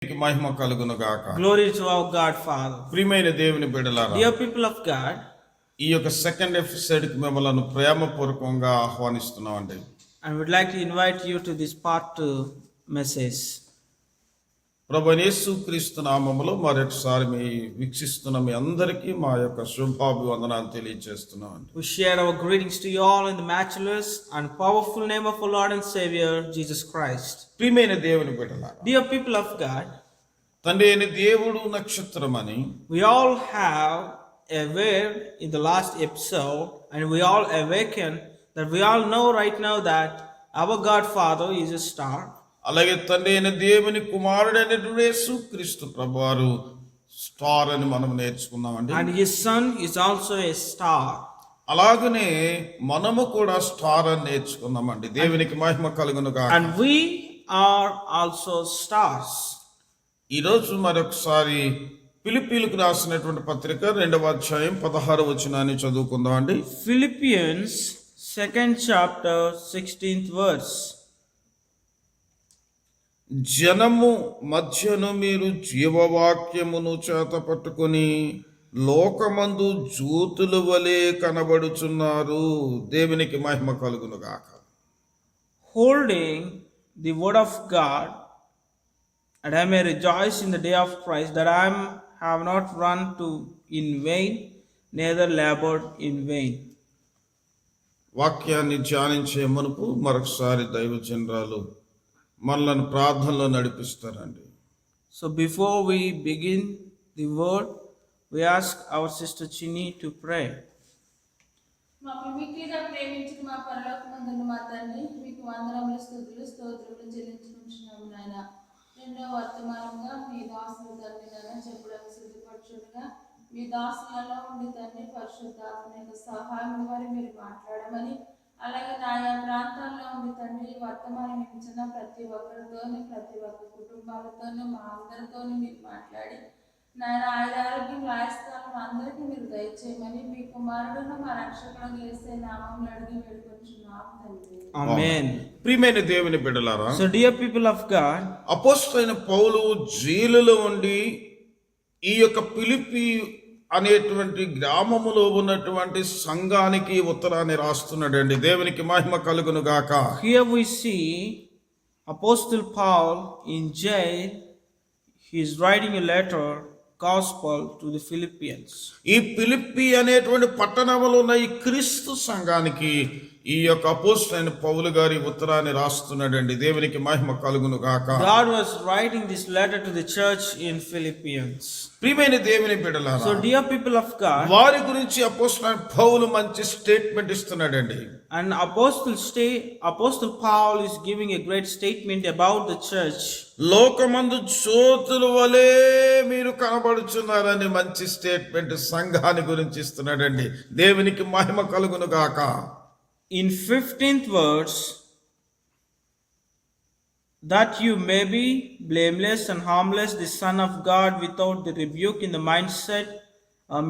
మహిమ కలుగును గాక. Glory to our God Father. ప్రియమైన దేవుని బిడ్డలారా, Dear people of God, ఈ యొక్క సెకండ్ ఎపిసోడ్ కి మిమ్మల్ని ప్రేమపూర్వకంగా ఆహ్వానిస్తున్నామండి. I would like to invite you to this part 2 message. ప్రభువైన యేసుక్రీస్తు నామములో మరొకసారి మీ వీక్షిస్తున్న మీ అందరికీ మా యొక్క శుభాభివందనాలు తెలియజేస్తున్నామండి. We share our greetings to you all in the matchless and powerful name of our Lord and Savior Jesus Christ. ప్రియమైన దేవుని బిడ్డలారా, Dear people of God, తండ్రి అయిన దేవుడు నక్షత్రమని we all have aware in the last episode, and we all awaken that we all know right now that our God Father is a star. అలాగే తండ్రి అయిన దేవుని కుమారుడైనటువంటి యేసుక్రీస్తు ప్రభువారు స్టార్ అని మనం నేర్చుకున్నామండి. And his son is also a star. అలాగనే మనము కూడా స్టార్ అని నేర్చుకున్నామండి. దేవునికి మహిమ కలుగును గాక. And we are also stars. ఈరోజు మరొకసారి ఫిలిప్పీలకు రాసినటువంటి పత్రిక 2వ అధ్యాయం 16వ వచనాన్ని చదువుకుందాం అండి. Philippians 2nd chapter 16th verse. జనము మధ్యను మీరు జీవవాక్యమును చేత పట్టుకొని లోకమందు జ్యోతుల వలె కనబడుచున్నారు. దేవునికి మహిమ కలుగును గాక. Holding the word of God, and I may rejoice in the day of Christ, that I have not run to in vain, neither labored in vain. వాక్యాన్ని ధ్యానించే మునుపు మరొకసారి దైవజనరాలు మనల్ని ప్రార్థనలో నడిపిస్తారండి. So before we begin the word, we ask our sister Chini to pray. మా మిక్కిలిగా ప్రేమించిన మా పరలోకమందున్న మా తండ్రి, మీకు వందనములు స్తుతులు స్తోత్రములు చెల్లించుకుంటున్నాము నాయన. రెండో వర్తమానంగా మీ దాసులు తండ్రి నాయన చెప్పడానికి సిద్ధపరచుడుగా మీ దాసులలో ఉండి తండ్రి పరిశుద్ధాత్మ యొక్క సహాయం వారి మీరు మాట్లాడమని, అలాగే ఆయా ప్రాంతాల్లో ఉండి తండ్రి వర్తమానం ఇచ్చిన ప్రతి ఒక్కరితోని ప్రతి ఒక్క కుటుంబాలతోని మా అందరితోని మీరు మాట్లాడి నాయన ఆరోగ్యం రాయస్థానం అందరికీ మీరు దయచేయమని మీ కుమారుడును మా రక్షకుడు యేసే నామములో అడిగి వేడుకొంచున్నాము తండ్రి. Amen. ప్రియమైన దేవుని బిడ్డలారా, So dear people of God, అపోస్తలుడైన పౌలు జైలులో ఉండి ఈ యొక్క ఫిలిప్పీ అనేటువంటి గ్రామములో ఉన్నటువంటి సంఘానికి ఉత్తరాన్ని రాస్తున్నాడండి. దేవునికి మహిమ కలుగును గాక. here we see Apostle Paul in jail. He is writing a letter, gospel to the Philippians. ఈ ఫిలిప్పీ అనేటువంటి పట్టణంలో ఉన్న ఈ క్రీస్తు సంఘానికి ఈ యొక్క అపోస్తలుడైన పౌలు గారి ఉత్తరాన్ని రాస్తున్నాడండి. దేవునికి మహిమ కలుగును గాక. God was writing this letter to the church in Philippians. ప్రియమైన దేవుని బిడ్డలారా, So dear people of God, వారి గురించి అపోస్తలుడైన పౌలు మంచి statement ఇస్తున్నాడండి. and Apostle Paul is giving a great statement about the church. లోకమందు జ్యోతుల వలె మీరు కనబడుచున్నారని మంచి స్టేట్మెంట్ సంఘాన్ని గురించి ఇస్తున్నాడండి. దేవునికి మహిమ కలుగును గాక. In 15th verse, that you may be blameless and harmless, the Son of God, without the rebuke in the mindset,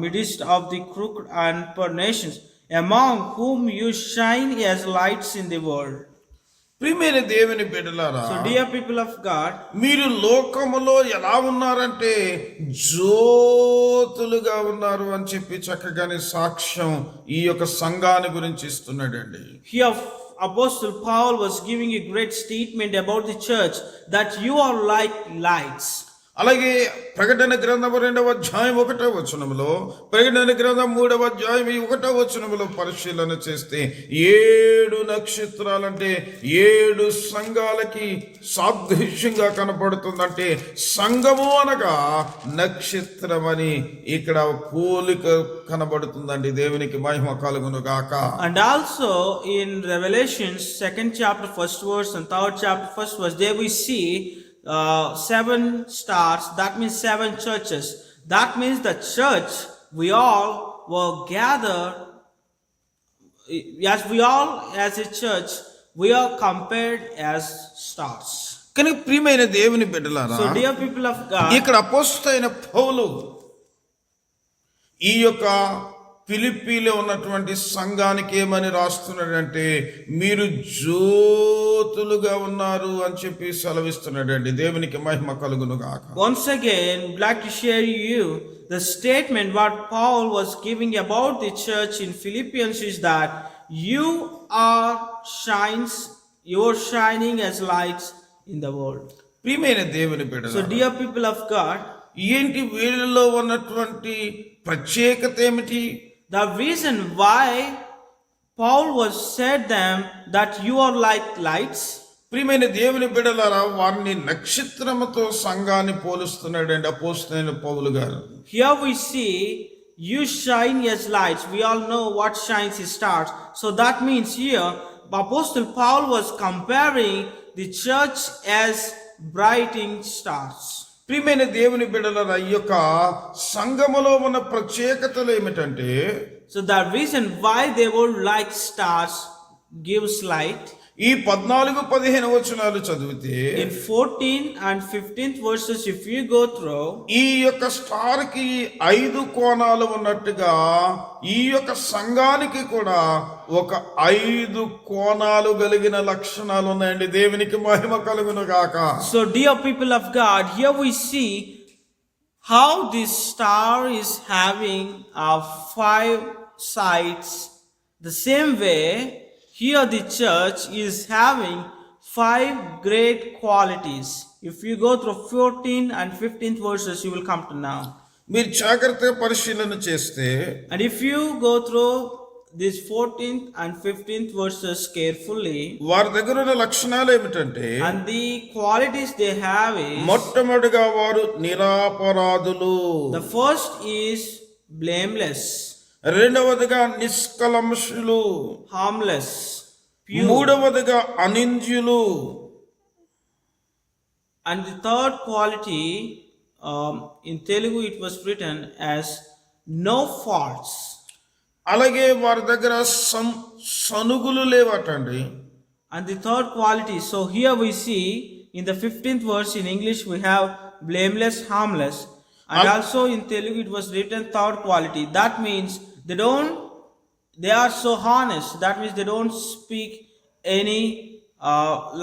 midst of the crooked and poor nations, among whom you shine as lights in the world. ప్రియమైన దేవుని బిడ్డలారా, So dear people of God, మీరు లోకములో ఎలా ఉన్నారంటే జ్యోతులుగా ఉన్నారు అని చెప్పి చక్కగానే సాక్ష్యం ఈ యొక్క సంఘాన్ని గురించి ఇస్తున్నాడండి. here Apostle Paul was giving a great statement about the church, that you are like lights. అలాగే ప్రకటన గ్రంథం 2వ అధ్యాయం 1వ వచనములో, ప్రకటన గ్రంథం 3వ అధ్యాయం 1వ వచనములో పరిశీలన చేస్తే 7 నక్షత్రాలంటే 7 సంఘాలకి సాదృశ్యంగా కనపడుతుందంటే సంఘము అనగా నక్షత్రమని ఇక్కడ పోలిక కనబడుతుందండి. దేవునికి మహిమ కలుగును గాక. And also in Revelation 2nd chapter 1st verse and 3rd chapter 1st verse, there we see 7 stars. That means 7 churches. That means the church, we all were gathered, as we all as a church, we are compared as stars. కానీ ప్రియమైన దేవుని బిడ్డలారా, So dear people of God, ఇక్కడ అపోస్తలుడైన పౌలు ఈ యొక్క ఫిలిప్పీలో ఉన్నటువంటి సంఘానికి ఏమని రాస్తున్నాడంటే మీరు జ్యోతులుగా ఉన్నారు అని చెప్పి సెలవిస్తున్నాడండి. దేవునికి మహిమ కలుగును గాక. Once again, would like to share you the statement what Paul was giving about the church in Philippians is that you are shines, you're shining as lights in the world. ప్రియమైన దేవుని So బిడ్డలారా, dear people of God, ఏంటి వీళ్ళలో ఉన్నటువంటి ప్రత్యేకత ఏమిటి? the reason why Paul was said them that you are like lights, ప్రియమైన దేవుని బిడ్డలారా, వారిని నక్షత్రముతో సంఘాన్ని పోలుస్తున్నాడండి అపోస్తలుడైన పౌలు గారు. here we see you shine as lights. We all know what shines is stars. So that means here Apostle Paul was comparing the church as brightening stars. ప్రియమైన దేవుని బిడ్డలారా, ఈ యొక్క సంఘములో ఉన్న ప్రత్యేకతలు ఏమిటంటే So the reason why they were like stars gives light. ఈ 14-15 వచనాలు చదివితే In 14 and 15th verses, if you go through, ఈ యొక్క స్టార్ కి 5 కోణాలు ఉన్నట్టుగా ఈ యొక్క సంఘానికి కూడా ఒక 5 కోణాలు కలిగిన లక్షణాలు ఉన్నాయండి. దేవునికి మహిమ కలుగును గాక. so dear people of God, here we see how this star is having 5 sides. The same way, here the church is having 5 great qualities. If you go through 14 and 15th verses, you will come to know. మీరు జాగ్రత్తగా పరిశీలన చేస్తే And if you go through these 14th and 15th verses carefully, వారి దగ్గర ఉన్న లక్షణాలు ఏమిటంటే and the qualities they have is, మొట్టమొదటిగా వారు నిరాపరాధులు, the first is blameless, రెండవదిగా నిష్కలంషులు, harmless, pure, మూడవదిగా అనింద్యులు, and the third quality, in Telugu it was written as no faults. అలాగే వారి దగ్గర సనుగులు లేవటండి. And the third quality, so here we see in the 15th verse in English we have blameless, harmless, and also in Telugu it was written third quality. That means they are so honest. That means they don't speak any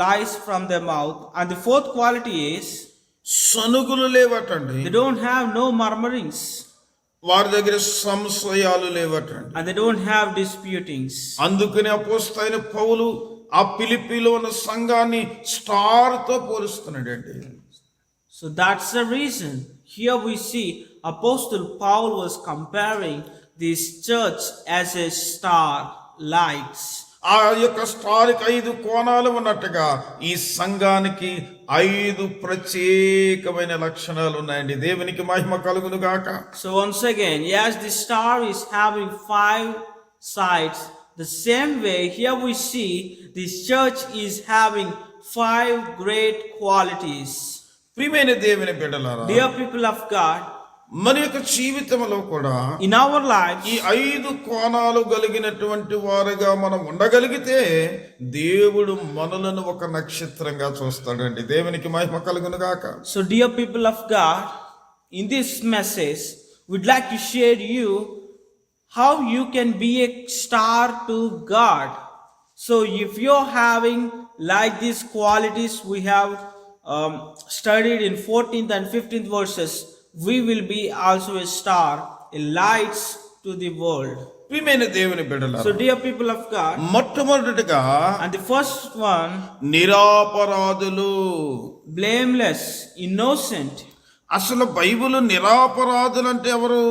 lies from their mouth. And the fourth quality is సనుగులు లేవటండి. they don't have no murmurings, వారి దగ్గర సంశయాలు లేవటండి. and they don't have disputings. అందుకని అపోస్తలుడైన పౌలు ఆ ఫిలిప్పీలో ఉన్న సంఘాన్ని star తో పోలుస్తున్నాడండి. So that's the reason here we see Apostle Paul was comparing this church as a star, lights. ఆ యొక్క స్టార్కి 5 కోణాలు ఉన్నట్టుగా ఈ సంఘానికి 5 ప్రత్యేకమైన లక్షణాలు ఉన్నాయండి. దేవునికి మహిమ కలుగును గాక. So once again, yes, the star is having 5 sides. The same way here we see this church is having 5 great qualities. ప్రియమైన దేవుని బిడ్డలారా, Dear people of God, మన యొక్క జీవితంలో కూడా in our lives, ఈ 5 కోణాలు కలిగినటువంటి వారుగా మనం ఉండగలిగితే దేవుడు మనలను ఒక నక్షత్రంగా చూస్తాడండి. దేవునికి మహిమ కలుగును గాక. so dear people of God, in this message, we'd like to share you how you can be a star to God. So if you're having like these qualities we have studied in 14th and 15th verses, we will be also a star, a lights to the world. ప్రియమైన దేవుని బిడ్డలారా, So dear people of God, మొట్టమొదటిగా and the first one, నిరాపరాధులు. blameless, innocent. అసలు Bible నిరాపరాధులు అంటే ఎవరు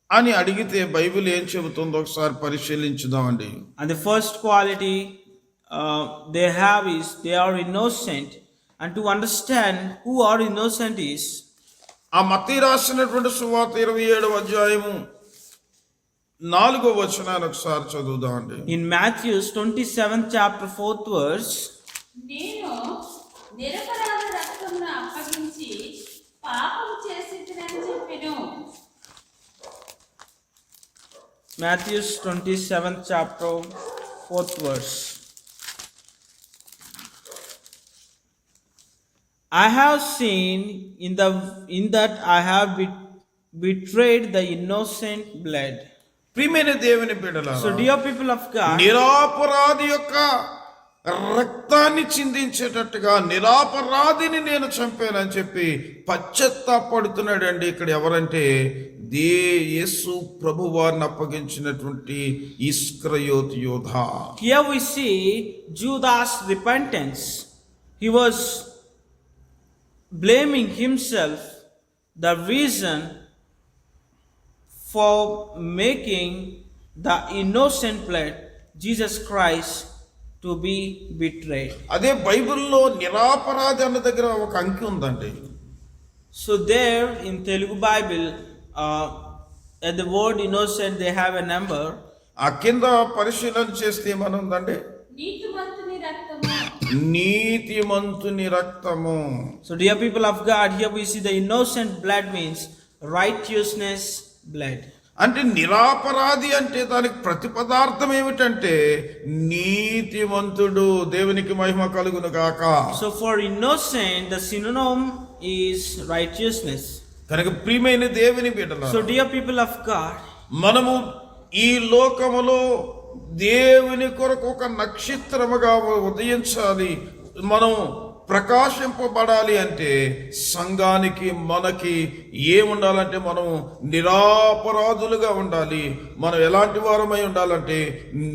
అని అడిగితే Bible ఏం చెబుతుందో ఒకసారి పరిశీలించుదామండి. And the first quality they have is they are innocent. And to understand who are innocent is, ఆ మత్తయి రాసినటువంటి సువార్త 27వ అధ్యాయము 4వ వచనాన్ని ఒకసారి చదువుదామండి. in Matthew's 27th chapter 4th verse, నేను నిరపరాధ రక్తమును అప్పగించి పాపం చేసితినని చెప్పెను. Matthew's 27th chapter 4th verse. I have seen in that I have betrayed the innocent blood. ప్రియమైన దేవుని So, బిడ్డలారా, dear people of God, నిరాపరాధి యొక్క రక్తాన్ని చిందించేటట్టుగా నిరాపరాధిని నేను చంపానని చెప్పి పశ్చాత్తాపడుతున్నాడండి. ఇక్కడ ఎవరంటే యేసు ప్రభు వారిని అప్పగించినటువంటి ఇస్కరియోతు యోధ. here we see Judas' repentance. He was blaming himself, the reason for making the innocent blood, Jesus Christ, to be betrayed. అదే బైబిల్లో నిరాపరాధి అన్న దగ్గర ఒక అంకి ఉందండి. So there in Telugu Bible, at the word innocent, they have a number. ఆ కింద పరిశీలన చేస్తే ఏమనుందండి? నీతిమంతుని రక్తము. నీతిమంతుని రక్తము. So dear people of God, here we see the innocent blood means righteousness blood. అంటే నిరాపరాధి అంటే దానికి ప్రతిపదార్థం ఏమిటంటే నీతిమంతుడు. దేవునికి మహిమ కలుగును గాక. So for innocent, the synonym is righteousness. కనుక ప్రియమైన దేవుని బిడ్డలారా, So dear people of God, మనము ఈ లోకములో దేవుని కొరకు ఒక నక్షత్రముగా ఉదయించాలి, మనం ప్రకాశింపబడాలి అంటే సంఘానికి మనకి ఏముండాలంటే మనం నిరాపరాధులుగా ఉండాలి. మనం ఎలాంటి వారమై ఉండాలంటే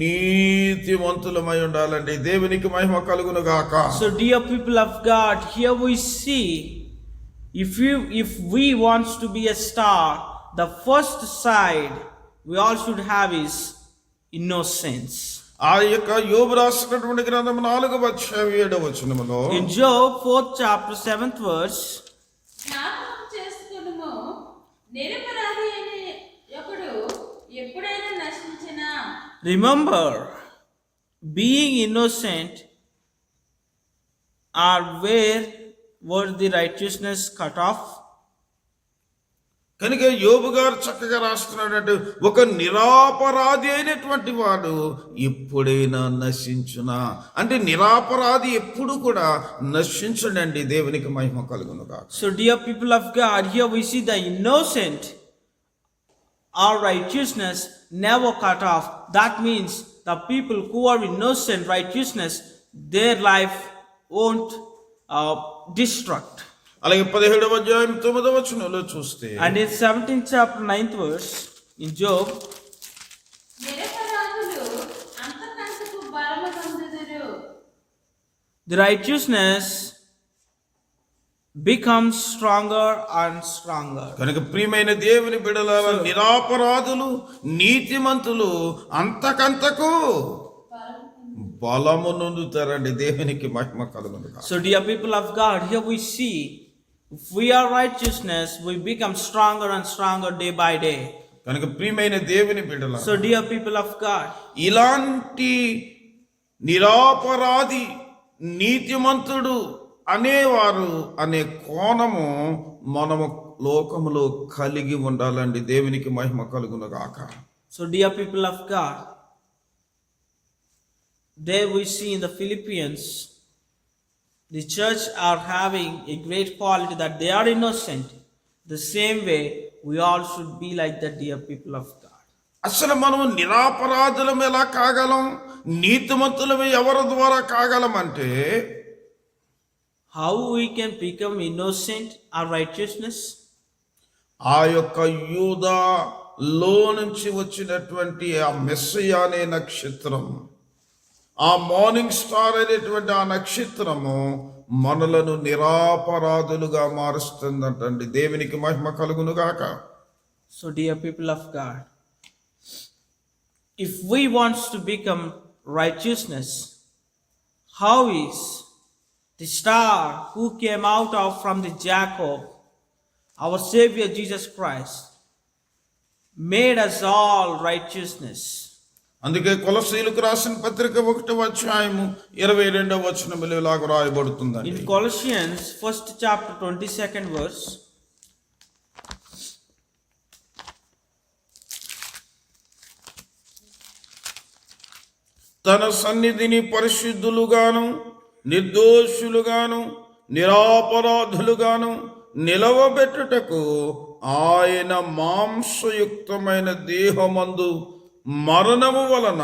నీతిమంతులమై ఉండాలండి. దేవునికి మహిమ కలుగును గాక. so dear people of God, here we see if we want to be a star, the first side we all should have is innocence. ఆ యొక్క యోబు రాసినటువంటి గ్రంథం 4:7 In Job 4th chapter 7th verse, జ్ఞాపకం చేసుకొనుము, నిరపరాధి అయిన ఒకడు ఎప్పుడైనా నశించినా. remember, being innocent are where was the righteousness cut off. కనుక యోబు గారు చక్కగా రాస్తున్నాడంటే ఒక నిరాపరాధి అయినటువంటి వాడు ఎప్పుడైనా నశించునా అంటే నిరాపరాధి ఎప్పుడు కూడా నశించడండి. దేవునికి మహిమ కలుగును గాక. So dear people of God, here we see the innocent, our righteousness never cut off. That means the people who are innocent, righteousness, their life won't destruct. అలాగే 17వ అధ్యాయం 9వ వచనంలో చూస్తే, And in 17th chapter 9th verse in Job, నిరపరాధులు అంతకంతకు బలము పొందుదురు. the righteousness becomes stronger and stronger. కనుక ప్రియమైన దేవుని బిడ్డలారా, నిరాపరాధులు నీతిమంతులు అంతకంతకు బలము నొందుతారండి. దేవునికి మహిమ కలుగును గాక. So dear people of God, here we see if we are righteousness, we become stronger and stronger day by day. కనుక ప్రియమైన దేవుని బిడ్డలారా, So dear people of God, ఇలాంటి నిరాపరాధి నీతిమంతుడు అనేవారు అనే కోణము మనము లోకములో కలిగి ఉండాలండి. దేవునికి మహిమ కలుగును గాక. so dear people of God, there we see in the Philippians, the church are having a great quality that they are innocent. The same way we all should be like the dear people of God. అసలు మనం నిరాపరాధులం ఎలా కాగలం, నీతిమంతులం ఎవరి ద్వారా కాగలం అంటే How we can become innocent or righteousness? ఆ యొక్క యూదాలో నుంచి వచ్చినటువంటి ఆ మెస్సయ్య అనే నక్షత్రం, ఆ మార్నింగ్ స్టార్ అనేటువంటి ఆ నక్షత్రము మనలను నిరాపరాధులుగా మారుస్తుందంటండి. దేవునికి మహిమ కలుగును గాక. So dear people of God, if we want to become righteousness, how is the star who came out of from the Jacob, our Savior Jesus Christ, made us all righteousness? అందుకే కొలస్సీయులకు రాసిన పత్రిక 1వ అధ్యాయము 22వ వచనములో ఇలాగ రాయబడుతుందండి. In Colossians 1st chapter 22nd verse, తన సన్నిధిని పరిశుద్ధులుగాను నిర్దోషులుగాను నిరాపరాధులుగాను నిలవబెట్టుటకు ఆయన మాంసయుక్తమైన దేహమందు మరణము వలన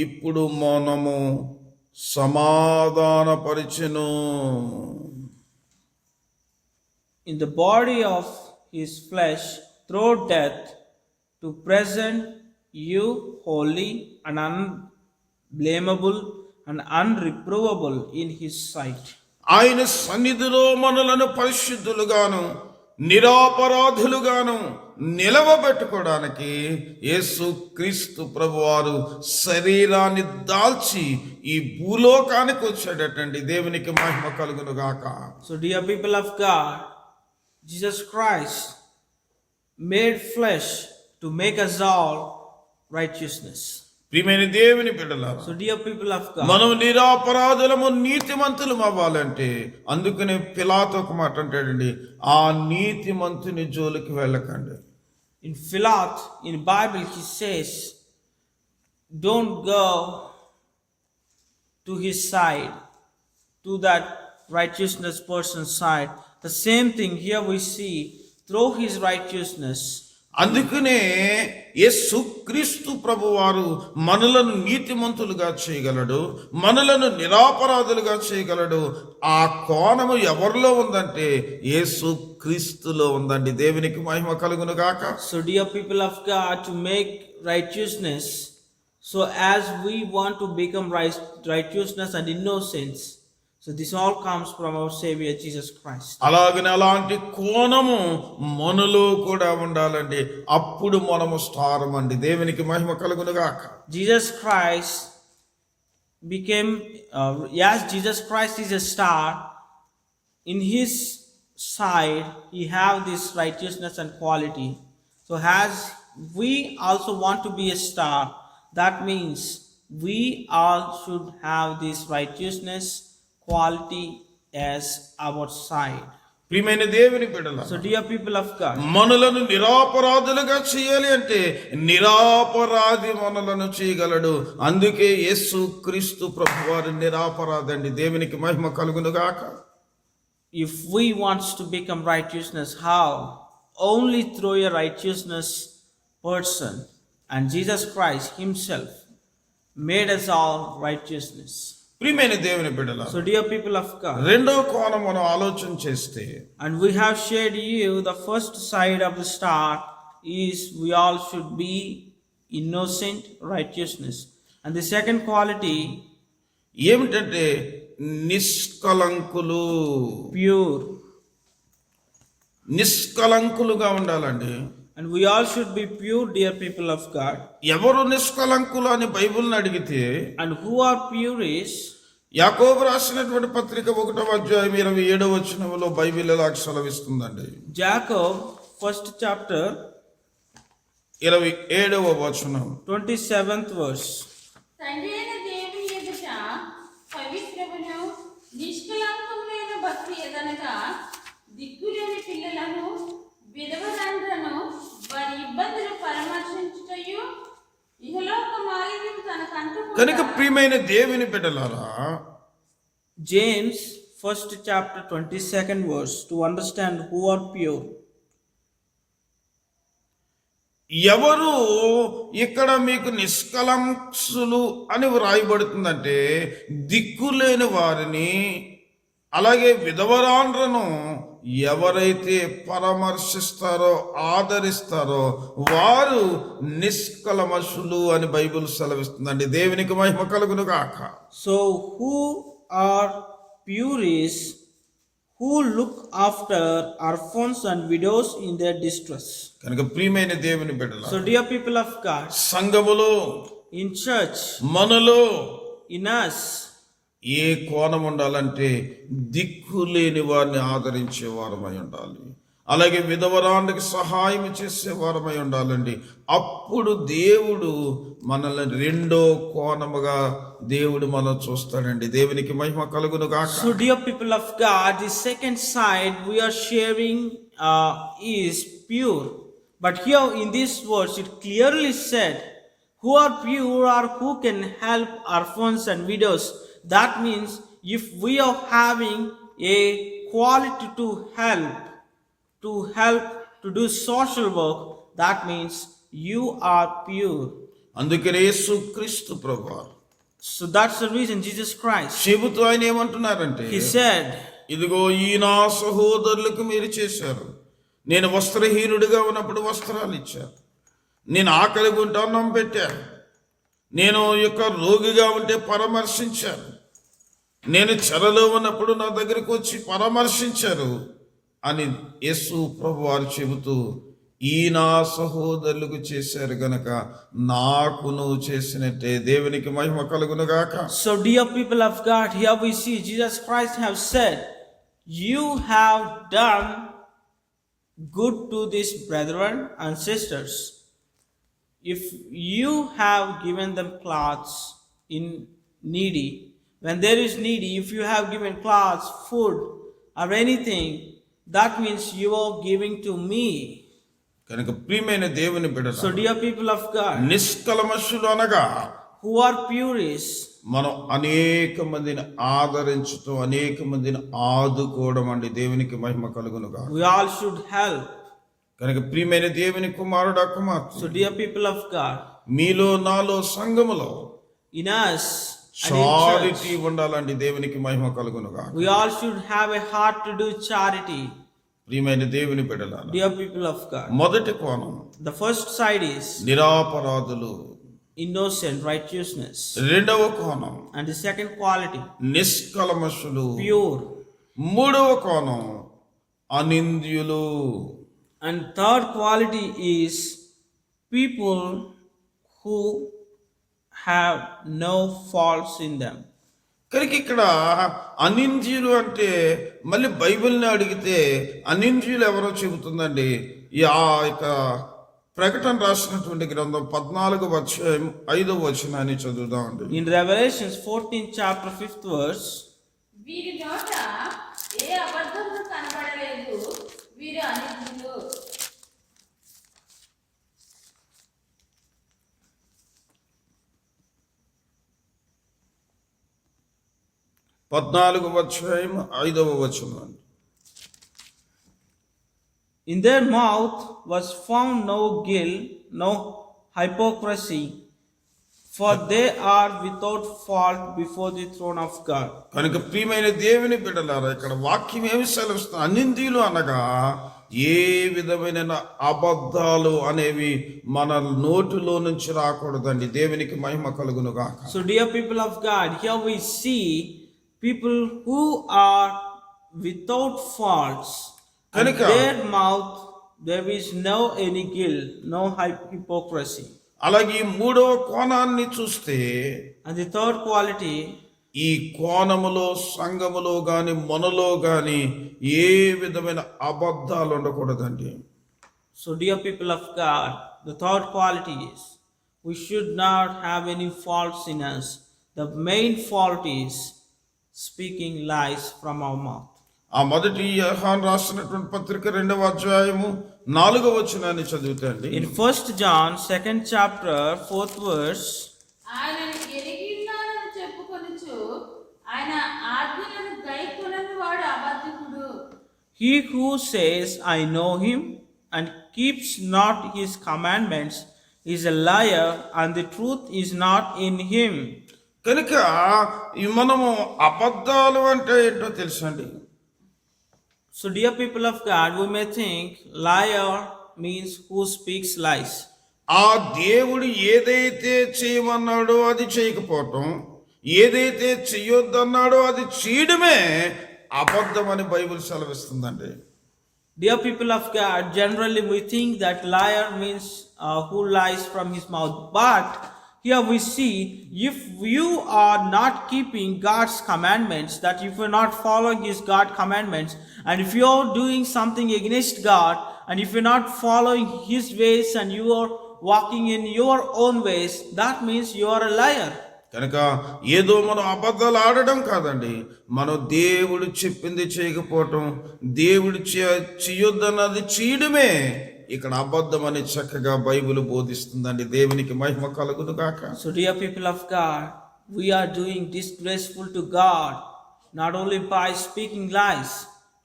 ఇప్పుడు మనము సమాధానపరిచెను. In the body of his flesh through death, to present you holy and unblameable and unreprovable in his sight. ఆయన సన్నిధిలో మనలను పరిశుద్ధులుగాను నిరాపరాధులుగాను నిలవబెట్టుకోవడానికి యేసు క్రీస్తు ప్రభువారు శరీరాన్ని దాల్చి ఈ భూలోకానికి వచ్చాడటండి. దేవునికి మహిమ కలుగును గాక. So dear people of God, Jesus Christ made flesh to make us all righteousness. ప్రియమైన దేవుని బిడ్డలారా, So dear people of God, మనం నిరాపరాధులము నీతిమంతులం అవ్వాలంటే అందుకనే పిలాతు ఒక మాట అంటాడండి, ఆ నీతిమంతుని జోలికి వెళ్ళకండి. in Philath, in Bible, he says, don't go to his side, to that righteousness person's side. The same thing here we see, through his righteousness. అందుకనే యేసు క్రీస్తు ప్రభువారు మనలను నీతిమంతులుగా చేయగలడు, మనలను నిరాపరాధులుగా చేయగలడు. ఆ కోణము ఎవరిలో ఉందంటే యేసు క్రీస్తులో ఉందండి. దేవునికి మహిమ కలుగును గాక. So dear people of God, to make righteousness, so as we want to become righteousness and innocence, so this all comes from our Savior Jesus Christ. అలాగనే అలాంటి కోణము మనలో కూడా ఉండాలండి. అప్పుడు మనము స్టారం అండి. దేవునికి మహిమ కలుగును గాక. Jesus Christ became, yes, Jesus Christ is a star. In his side, he have this righteousness and quality. So as we also want to be a star, that means we all should have this righteousness quality as our side. ప్రియమైన దేవుని బిడ్డలారా, So dear people of God, మనలను నిరాపరాధులుగా చేయాలి అంటే నిరాపరాధి మనలను చేయగలడు. అందుకే యేసు క్రీస్తు ప్రభువారు నిరాపరాధండి. దేవునికి మహిమ కలుగును గాక. if we want to become righteousness, how? Only through a righteousness person, and Jesus Christ himself made us all righteousness. ప్రియమైన దేవుని బిడ్డలారా, So dear people of God, రెండో కోణం మనం ఆలోచన చేస్తే and we have shared you the first side of the star is we all should be innocent righteousness, and the second quality ఏమిటంటే నిష్కలంకులు. pure, నిష్కలంకులుగా ఉండాలండి. and we all should be pure, dear people of God. ఎవరు నిష్కలంకులు అని బైబిల్ని అడిగితే And who are pure is యాకోబు రాసినటువంటి పత్రిక 1వ అధ్యాయం 27వ వచనంలో బైబిల్ ఎలా సెలవిస్తుందండి. Jacob, first chapter, 27వ వచనం. 27th verse. తండ్రి అయిన దేవుని ఎదుట పవిత్రమును నిష్కలంకములైన భక్తి ఎదనగా దిక్కులేని పిల్లలను విధవదండ్రను వారి ఇబ్బందులు పరామర్శించుటయు ఇహలోక మాలిన్యం తనకంటూ కనుక ప్రియమైన దేవుని బిడ్డలారా, James, first chapter, 22nd verse, to understand who are pure. ఎవరు ఇక్కడ మీకు నిష్కలంకులు అని వ్రాయబడుతుందంటే దిక్కులేని వారిని అలాగే విధవరాండ్రను ఎవరైతే పరామర్శిస్తారో ఆదరిస్తారో వారు నిష్కలమషులు అని బైబిల్ సెలవిస్తుందండి. దేవునికి మహిమ కలుగును గాక. So who are pure is who look after orphans and widows in their distress. కనుక ప్రియమైన దేవుని బిడ్డల, So dear people of God, సంఘములో in church, మనలో in us, ఏ కోణం ఉండాలంటే దిక్కు లేని వారిని ఆదరించే వారమై ఉండాలి. అలాగే విధవరాండ్రికి సహాయం చేసే వారమై ఉండాలండి. అప్పుడు దేవుడు మనల్ని రెండో కోణముగా దేవుడు మనం చూస్తాడండి. దేవునికి మహిమ కలుగును గాక. so dear people of God, the second side we are sharing is pure. But here in this verse it clearly said, who are pure or who can help orphans and widows. That means if we are having a quality to help to help to do social work, that means you are pure. అందుకనే యేసుక్రీస్తు ప్రభువారు So that's the reason Jesus Christ, చెబుతూ ఆయన ఏమంటున్నారంటే, he said, ఇదిగో ఈ నా సహోదరులకు మీరు చేశారు. నేను వస్త్రహీనుడిగా ఉన్నప్పుడు వస్త్రాలు ఇచ్చారు, నేను ఆకలి ఉంటే అన్నం పెట్టాను, నేను రోగిగా ఉంటే పరామర్శించాను, నేను చెరలో ఉన్నప్పుడు నా దగ్గరికి వచ్చి పరామర్శించారు అని యేసు ప్రభువారు చెబుతూ, ఈ నా సహోదరులకు చేశారు గనక నాకు నువ్వు చేసినట్టే. దేవునికి మహిమ కలుగును గాక. So dear people of God, here we see Jesus Christ have said, you have done good to these brethren and sisters. If you have given them clothes in needy, when there is needy, if you have given clothes, food or anything, that means you are giving to me. కనుక ప్రియమైన దేవుని బిడ్డలారా, So dear people of God, నిష్కల్మషులు అనగా who are pure is, మనం అనేక మందిని ఆదరించుతూ అనేక మందిని ఆదుకోవడం అండి. దేవునికి మహిమ కలుగునుగా. we all should help. కనుక ప్రియమైన దేవుని కుమారుడా కుమార్తె, So dear people of God, మీలో నాలో సంఘములో in us and in charity church, ఉండాలండి. దేవునికి మహిమ కలుగునుగా. we all should have a heart to do charity. ప్రియమైన దేవుని బిడ్డలారా, Dear people of God, మొదటి కోణం the first side is నిరాపరాధులు, innocent righteousness, రెండవ కోణం and the second quality, నిష్కల్మషులు, pure, మూడవ కోణం అనింద్యులు, and third quality is people who have no faults in them. కనుక ఇక్కడ అనింద్యులు అంటే మళ్ళీ బైబిల్ని అడిగితే అనింద్యులు ఎవరో చెబుతుందండి. ఆ యొక్క ప్రకటన రాసినటువంటి గ్రంథం 14:5 చదువుదామండి. In Revelations 14th chapter 5th verse, వీరి నోట ఏ అబద్ధము కనబడలేదు, వీరు అనిత్యులు. 14:5. in their mouth was found no guilt, no hypocrisy, for they are without fault before the throne of God. కనుక ప్రియమైన దేవుని బిడ్డలారా, ఇక్కడ వాక్యం ఏమి సెలవిస్తుంది? అనింద్యులు అనగా ఏ విధమైన అబద్ధాలు అనేవి మన నోటిలో నుంచి రాకూడదండి. దేవునికి మహిమ కలుగునుగా. So dear people of God, here we see people who are without faults, and Kanika. their mouth there is no any guilt, no hypocrisy. అలాగే ఈ మూడవ కోణాన్ని చూస్తే, And the third quality, ఈ కోణములో సంఘములో గాని మనలో గాని ఏ విధమైన అబద్ధాలు ఉండకూడదండి. so dear people of God, the third quality is we should not have any faults in us. The main fault is speaking lies from our mouth. ఆ మొదటి యోహాను రాసినటువంటి పత్రిక 2:4 చదువుతండి. In 1 John 2nd chapter 4th verse, ఆయనను ఎరిగిన్నానని చెప్పుకొనుచు ఆయన ఆజ్ఞలను గైకొనని వాడు అబద్ధికుడు. he who says, I know him, and keeps not his commandments is a liar, and the truth is not in him. కనుక ఈ మనము అబద్ధాలు అంటే ఏంటో తెలుసండి. So dear people of God, we may think liar means who speaks lies. ఆ దేవుడు ఏదైతే చేయమన్నాడో అది చేయకపోవటం, ఏదైతే చెయ్యొద్దన్నాడో అది చేయడమే అబద్ధం అని Bible సెలవిస్తుందండి. Dear people of God, generally we think that liar means who lies from his mouth. But here we see, if you are not keeping God's commandments, that if you are not following his God commandments, and if you are doing something against God, and if you are not following his ways and you are walking in your own ways, that means you are a liar. కనుక ఏదో మనం అబద్ధాలు ఆడడం కాదండి, మనం దేవుడు చెప్పింది చేయకపోవటం, దేవుడు చేయొద్దన్నది చేయడమే ఇక్కడ అబద్ధం అని చక్కగా బైబిల్ బోధిస్తుందండి. దేవునికి మహిమ కలుగును గాక. So dear people of God, we are doing disgraceful to God, not only by speaking lies,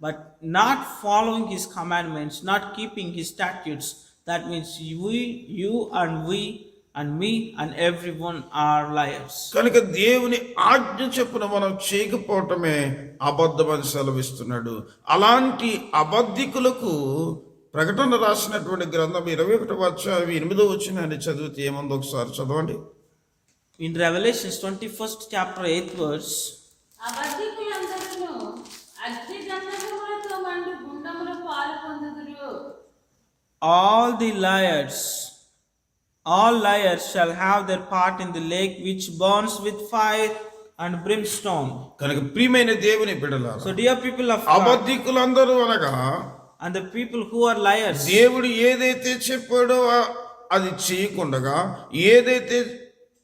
but not following his commandments, not keeping his statutes, that means you and me and everyone are liars. కనుక దేవుని ఆజ్ఞ చొప్పున మనం చేయకపోవటమే అబద్ధమని సెలవిస్తున్నాడు. అలాంటి అబద్ధికులకు ప్రకటన రాసినటువంటి గ్రంథం 21వ అధ్యాయం 8వ వచనాన్ని చదివితే ఏముందో ఒకసారి చదవండి. In Revelations 21st chapter 8th verse, అబద్ధికులందరూ అగ్ని గంధకములతో మండు గుండములో పాలు పొందుదురు. all liars shall have their part in the lake which burns with fire and brimstone. కనుక ప్రియమైన దేవుని బిడ్డలారా, So dear people of God, అబద్ధికులందరూ అనగా and the people who are liars, దేవుడు ఏదైతే చెప్పాడో అది చేయకుండగా, ఏదైతే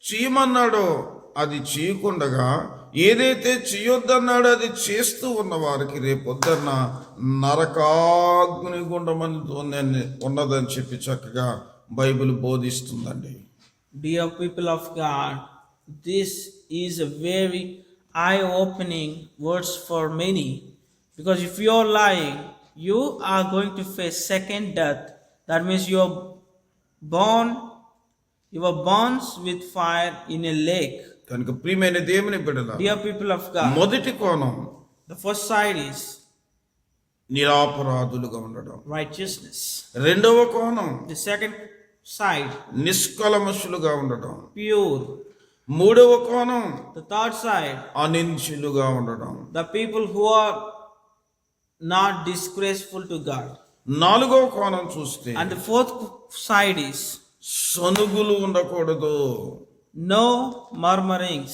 చేయమన్నాడో అది చేయకుండగా, ఏదైతే చేయొద్దన్నాడో అది చేస్తూ ఉన్న వారికి రేపొద్దన్న నరకాగ్ని గుండమని ఉన్నదని చెప్పి చక్కగా Bible బోధిస్తుందండి. dear people of God, this is a very eye-opening words for many, because if you are lying, you are going to face second death. That means you are burns with fire in a lake. కనుక ప్రియమైన దేవుని బిడ్డలారా, Dear people of God, మొదటి కోణం the first side is నిరాపరాధులుగా ఉండడం. righteousness. రెండవ కోణం The second side, నిష్కలమషులుగా ఉండడం. pure. మూడవ కోణం The third side, అనించులుగా ఉండడం. the people who are not disgraceful to God. నాలుగవ కోణం చూస్తే And the fourth side is సనుగులు ఉండకూడదు. no murmurings.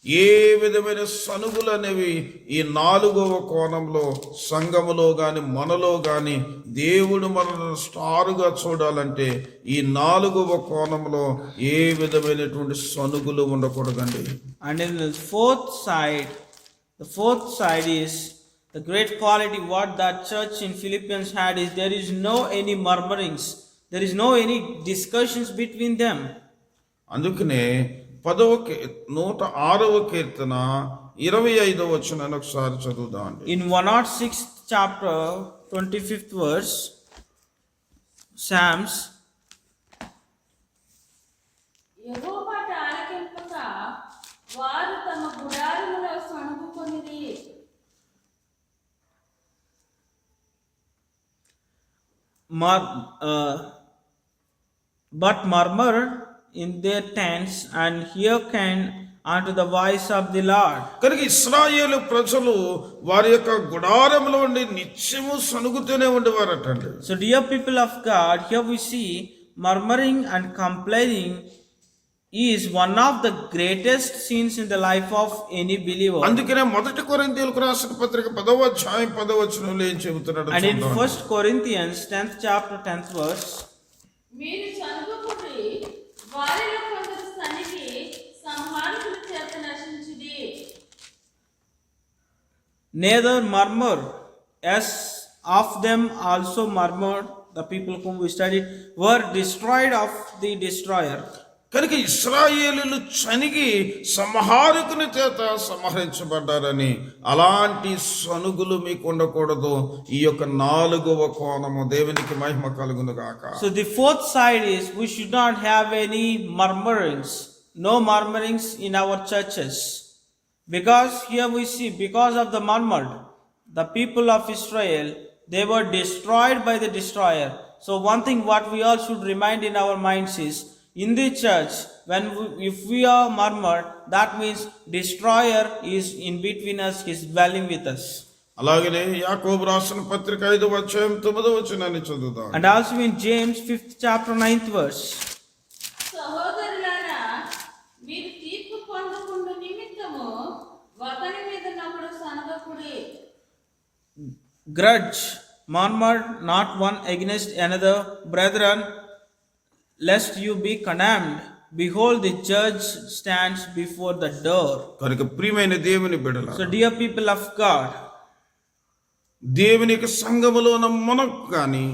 ఏ విధమైన సనుగులు అనేవి ఈ నాలుగవ కోణంలో సంఘములో గాని మనలో గాని దేవుడు మనల్ని స్టారుగా చూడాలంటే ఈ నాలుగవ కోణంలో ఏ విధమైనటువంటి సనుగులు ఉండకూడదండి. And in the fourth side is the great quality what that church in Philippians had is there is no any murmurings, there is no any discussions between them. అందుకనే 106వ కీర్తన 25వ వచనాన్ని ఒకసారి చదువుదామండి. In 106th chapter 25th verse, Psalms, యెహోవా మాట ఆలకింపక వారు తమ గుడారములో సణుగుకొనిరి. but murmur in their tents and hearken unto the voice of the Lord. కనుక ఇశ్రాయేలు ప్రజలు వారి యొక్క గుడారంలో ఉండి నిత్యము సనుగుతూనే ఉండేవారటండి. So dear people of God, here we see murmuring and complaining is one of the greatest sins in the life of any believer. అందుకనే 1 కొరింథీయులకు రాసిన పత్రిక 10వ అధ్యాయం 10వ వచనంలో ఏం చెబుతున్నాడు And in చూద్దాం. 1 Corinthians 10th chapter 10th verse, మీరు సణుగుకుడి, వారిలో కొందరు సణిగి సంహారకుల చేత నశించుడి. neither murmur, as of them also murmured, the people whom we studied were destroyed of the destroyer. కనుక ఇశ్రాయేలులు చనిగి సంహారకుని చేత సంహరించబడ్డారని అలాంటి సనుగులు మీకు ఉండకూడదు. ఈ యొక్క 4వ కోణము దేవునికి మహిమ కలుగును గాక. So the fourth side is we should not have any murmurings, no murmurings in our churches, because here we see because of the murmured, the people of Israel, they were destroyed by the destroyer. So one thing what we all should remind in our minds is, in the church, if we are murmured, that means destroyer is in between us, he is dwelling with us. అలాగనే యాకోబు రాసిన పత్రిక 5వ అధ్యాయం 9వ వచనాన్ని చదువుదాం. And also in James 5th chapter 9th verse, సహోదరులారా, మీరు తీర్పు పొందకుండా నిమిత్తము ఒకరి మీద నప్పుడు సనగకుడి. grudge, murmur not one against another, brethren, lest you be condemned. Behold, the judge stands before the door. కనుక ప్రియమైన దేవుని బిడ్డలారా, So dear people of God, దేవుని యొక్క సంఘములో ఉన్న మనకు కానీ,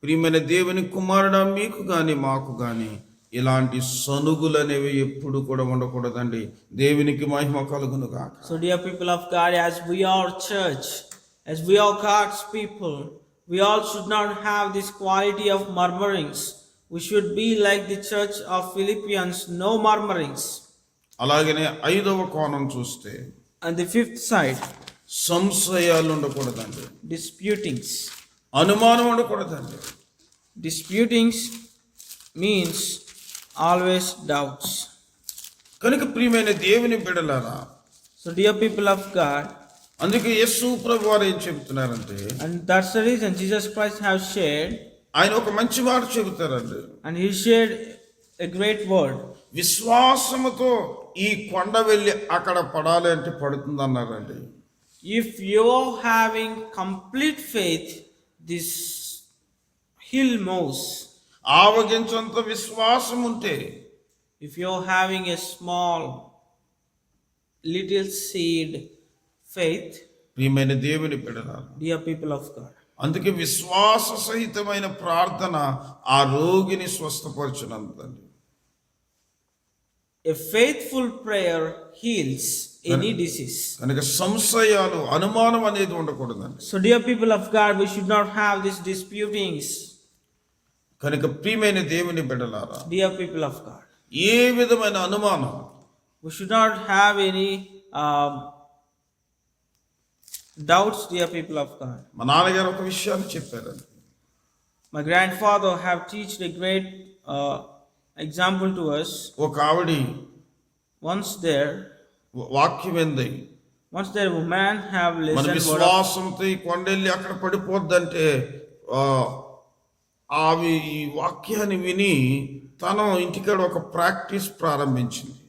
ప్రియమైన దేవుని కుమారుడా మీకు కానీ మాకు కానీ ఇలాంటి సనుగులు అనేవి ఎప్పుడు కూడా ఉండకూడదండి. దేవునికి మహిమ కలుగును గాక. so dear people of God, as we are church, As we are God's people, we all should not have this quality of murmurings. We should be like the church of Philippians, no murmurings. అలాగనే 5వ కోణం చూస్తే And the fifth side, సంశయాలు ఉండకూడదండి, disputings. అనుమానం ఉండకూడదండి. Disputings means always doubts. కనుక ప్రియమైన దేవుని బిడ్డలారా, So dear people of God, అందుకే యేసు ప్రభు వారు ఏం చెబుతున్నారంటే, and that's the reason Jesus Christ has shared, ఆయన ఒక మంచి మాట చెబుతారండి. and he shared a great word. విశ్వాసముతో ఈ కొండ వెళ్ళి అక్కడ పడాలి అంటే పడుతుంది అన్నారండి. If you're having complete faith, this hill moves. ఆవగించంత విశ్వాసం ఉంటే, If you're having a small little seed faith, ప్రియమైన దేవుని బిడ్డలారా, dear people of God, అందుకే విశ్వాస సహితమైన ప్రార్థన ఆ రోగిని స్వస్థపరచునందండి. a faithful prayer heals any disease. కనుక సంశయాలు, అనుమానం అనేది ఉండకూడదండి. So dear people of God, we should not have these disputings. కనుక ప్రియమైన దేవుని బిడ్డలారా, Dear people of God, ఏ విధమైన అనుమానం, we should not have any doubts, dear people of God. మా నాన్నగారు ఒక విషయాన్ని చెప్పారండి. My grandfather have teached a great example to us. ఒక ఆవిడ Once there a man have మన listened word of, విశ్వాసంతో ఈ కొండెళ్ళి అక్కడ పడిపోద్దంటే ఆమె ఈ వాక్యాన్ని విని తను ఇంటికాడ ఒక ప్రాక్టీస్ ప్రారంభించింది.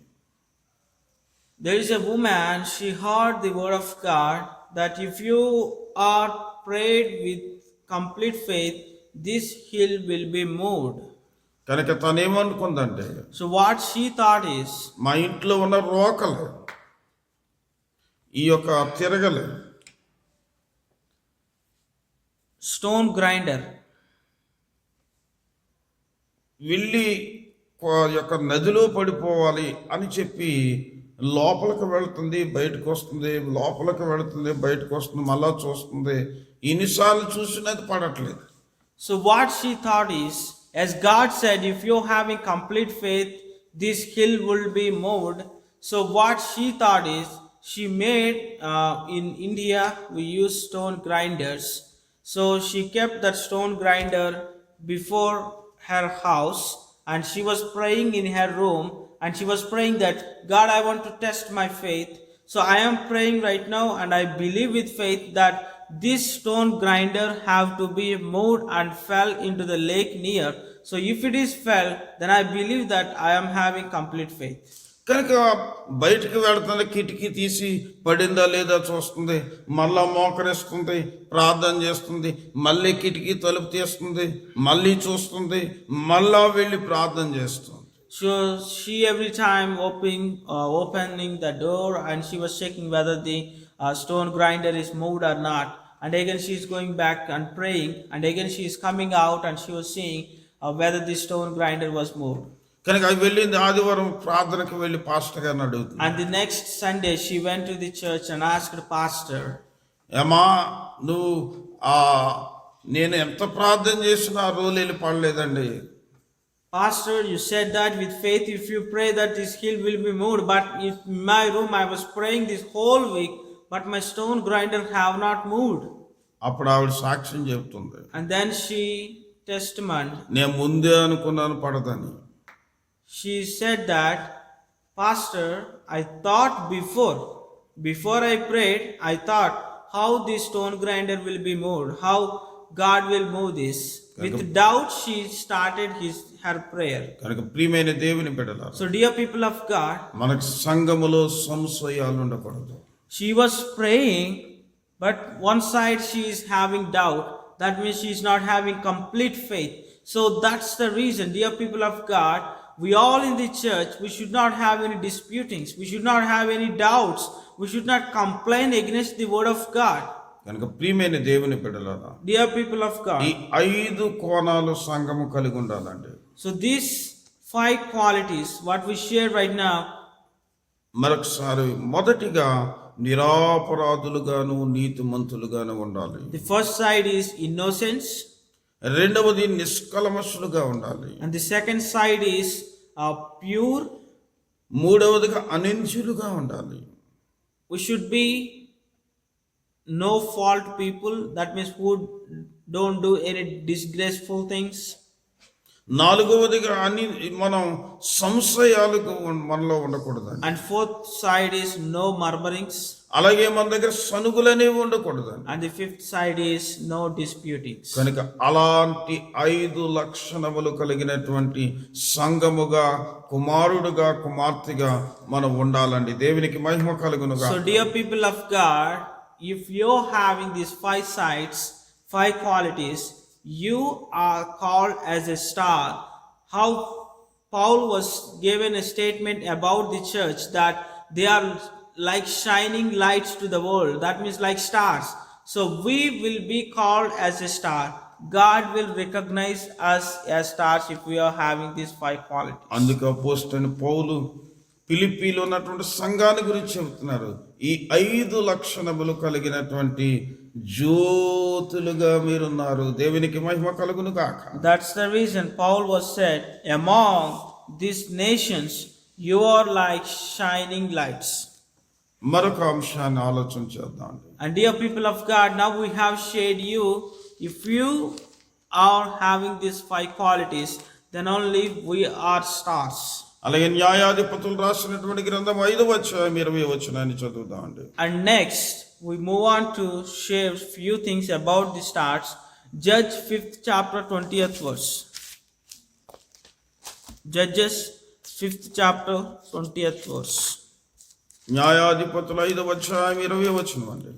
there is a woman, she heard the word of God that if you are prayed with complete faith, this hill will be moved. కనుక తను ఏమనుకుందంటే, So what she thought is, మా ఇంట్లో ఉన్న రోకలు, ఈ యొక్క తిరగలు, stone grinder, వెళ్ళి యొక్క నదిలో పడిపోవాలి అని చెప్పి లోపలికి వెళుతుంది, బయటకు వస్తుంది, లోపలికి వెళుతుంది, బయటకు వస్తుంది, మళ్ళా చూస్తుంది. ఎన్నిసార్లు చూసినది పడట్లేదు. So what she thought is, as God said, if you're having complete faith, this hill will be moved. So what she thought is, she made, in India, we use stone grinders. So she kept that stone grinder before her house, and she was praying in her room, and she was praying that, God, I want to test my faith. So I am praying right now, and I believe with faith that this stone grinder have to be moved and fell into the lake near. So if it is fell, then I believe that I am having complete faith. కనుక బయటికి వెళుతుంది, కిటికీ తీసి పడిందా లేదా చూస్తుంది, మళ్ళా మోకరిస్తుంది, ప్రార్థన చేస్తుంది, మళ్ళీ కిటికీ తలుపు తీస్తుంది, మళ్ళీ చూస్తుంది, మళ్ళా వెళ్ళి ప్రార్థన చేస్తుంది. So she every time opening the door, and she was checking whether the stone grinder is moved or not. And again she is going back and praying, and again she is coming out and she was seeing whether the stone grinder was moved. కనుక అవి వెళ్ళింది ఆదివారం ప్రార్థనకు వెళ్ళి pastor గారిని అడుగుతుంది. And the next Sunday she went to the church and asked the pastor, ఏమా నువ్వు నేను ఎంత ప్రార్థన చేసినా ఆ రోజు వెళ్ళి పడలేదండి. Pastor, you said that with faith if you pray that this hill will be moved, but in my room I was praying this whole week, but my stone grinder have not moved. అప్పుడు ఆవిడ సాక్ష్యం చెబుతుంది, And then she testified. నేను ముందే అనుకున్నాను పడదని. She said that, Pastor, I thought before I prayed, I thought how this stone grinder will be moved, how God will move this. With doubt she started her prayer. కనుక ప్రియమైన దేవుని బిడ్డలారా, So dear people of God, మనకు సంఘములో సంశయాలు ఉండకూడదు. she was praying, but one side she is having doubt. That means she is not having complete faith. So that's the reason, dear people of God, we all in the church, we should not have any disputings. We should not have any doubts. We should not complain against the word of God. కనుక ప్రియమైన దేవుని బిడ్డలారా, Dear people of ఈ God, 5 కోణాలు సంఘము కలిగి ఉండాలండి. so these 5 qualities, what we share right now, మరొకసారి మొదటిగా నిరాపరాధులుగాను నీతిమంతులుగాను ఉండాలి. The first side is innocence, రెండవది నిష్కల్మషులుగా ఉండాలి. and the second side is pure. మూడవదిగా అనింద్యులుగా ఉండాలి. We should be no fault people. That means who don't do any disgraceful things. నాలుగవదిగా మనం సంశయాలకు మనలో ఉండకూడదండి. And fourth side is no murmurings. అలాగే మన దగ్గర సనుగులనేవి ఉండకూడదండి. And the fifth side is no disputings. కనుక అలాంటి 5 లక్షణములు కలిగినటువంటి సంఘముగా, కుమారుడుగా, కుమార్తెగా మనం ఉండాలండి. దేవునికి మహిమ కలుగునుగా. So dear people of God, if you're having these 5 sides, 5 qualities, you are called as a star. How Paul was given a statement about the church that they are like shining lights to the world. That means like stars. So we will be called as a star. God will recognize us as stars if we are having these 5 qualities. అందుకు అపోస్తలుడైన పౌలు ఫిలిప్పీలో ఉన్నటువంటి సంఘాన్ని గురించి చెబుతున్నారు. ఈ 5 లక్షణములు కలిగినటువంటి జ్యోతులుగా మీరున్నారు. దేవునికి మహిమ కలుగును గాక. That's the reason Paul was said, among these nations you are like shining lights. మరొక అంశాన్ని ఆలోచన చేద్దాం. And dear people of God, now we have shared you. If you are having these 5 qualities, then only we are stars. అలాగే న్యాయాధిపతులు రాసినటువంటి గ్రంథం 5వ అధ్యాయం 20వ వచనాన్ని చదువుదామండి. And next we move on to share few things about the stars. Judge 5th chapter 20th verse. Judges 5th chapter 20th verse. న్యాయాధిపతులు 5వ అధ్యాయం 20వ వచనం అండి.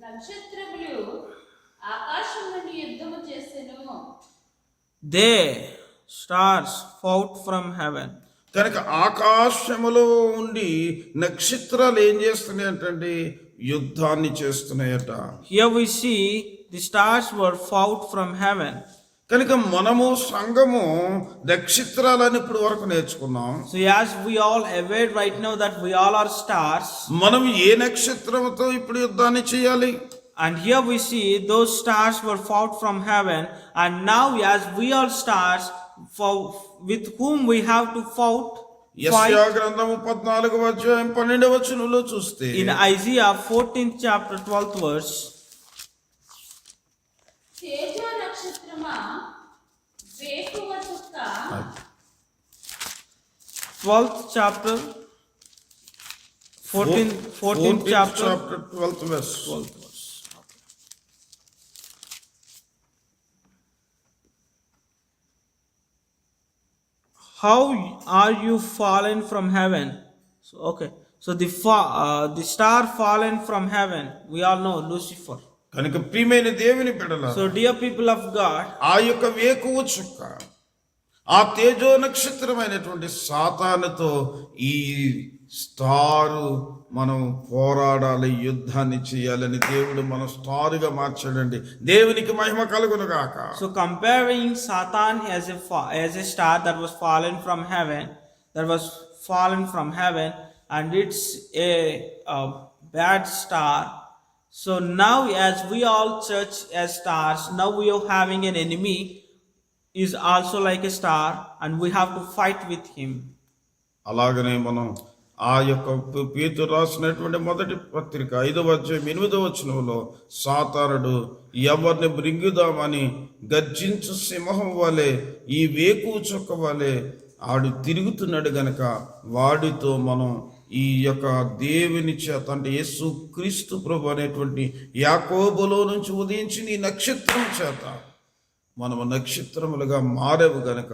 నక్షత్రములు ఆకాశం నుండి యుద్ధము చేసెను. They stars fought from heaven. కనుక ఆకాశములో ఉండి నక్షత్రాలు ఏం చేస్తున్నాయి అంటే యుద్ధాన్ని చేస్తున్నాయట. Here we see the stars were fought from heaven. కనుక మనము సంఘము నక్షత్రాలని ఇప్పుడు వరకు నేర్చుకున్నాం. So as we all aware right now that we all are stars, మనం ఏ నక్షత్రంతో ఇప్పుడు యుద్ధాన్ని చేయాలి? and here we see those stars were fought from heaven, and now as we are stars, with whom we have to fight. యెషయా గ్రంథము 14వ అధ్యాయం 12వ వచనంలో చూస్తే In Isaiah 14th chapter 12th verse, తేజో నక్షత్రమా వేకువ చుక్క 12th chapter 14th chapter 12th verse. 12th verse. How are you fallen from heaven? So, okay. So the star fallen from heaven, we all know Lucifer. కనుక ప్రియమైన దేవుని బిడ్డలారా, So dear people of God, ఆ యొక్క వేకువ చుక్క, ఆ తేజో నక్షత్రమైనటువంటి సాతానుతో ఈ స్టారు మనం పోరాడాలి, యుద్ధాన్ని చేయాలని దేవుడు మన స్టారుగా మార్చాడండి. దేవునికి మహిమ కలుగును గాక. so comparing Satan as a star that was fallen from heaven, and it's a bad star. So now as we all church as stars, now we are having an enemy is also like a star, and we have to fight with him. అలాగనే మనం ఆ యొక్క పేతురు రాసినటువంటి మొదటి పత్రిక 5వ అధ్యాయం 8వ వచనంలో సాతానుడు ఎవరిని మృంగుదామని గర్జించు సింహం వలె, ఈ వేకువ చుక్క వలె ఆడు తిరుగుతున్నాడు గనక వాడితో మనం ఈ యొక్క దేవుని చేత అంటే యేసు క్రీస్తు ప్రభు అనేటువంటి యాకోబులో నుంచి ఉదయించిన ఈ నక్షత్రం చేత మనము నక్షత్రములుగా మారేవు గనక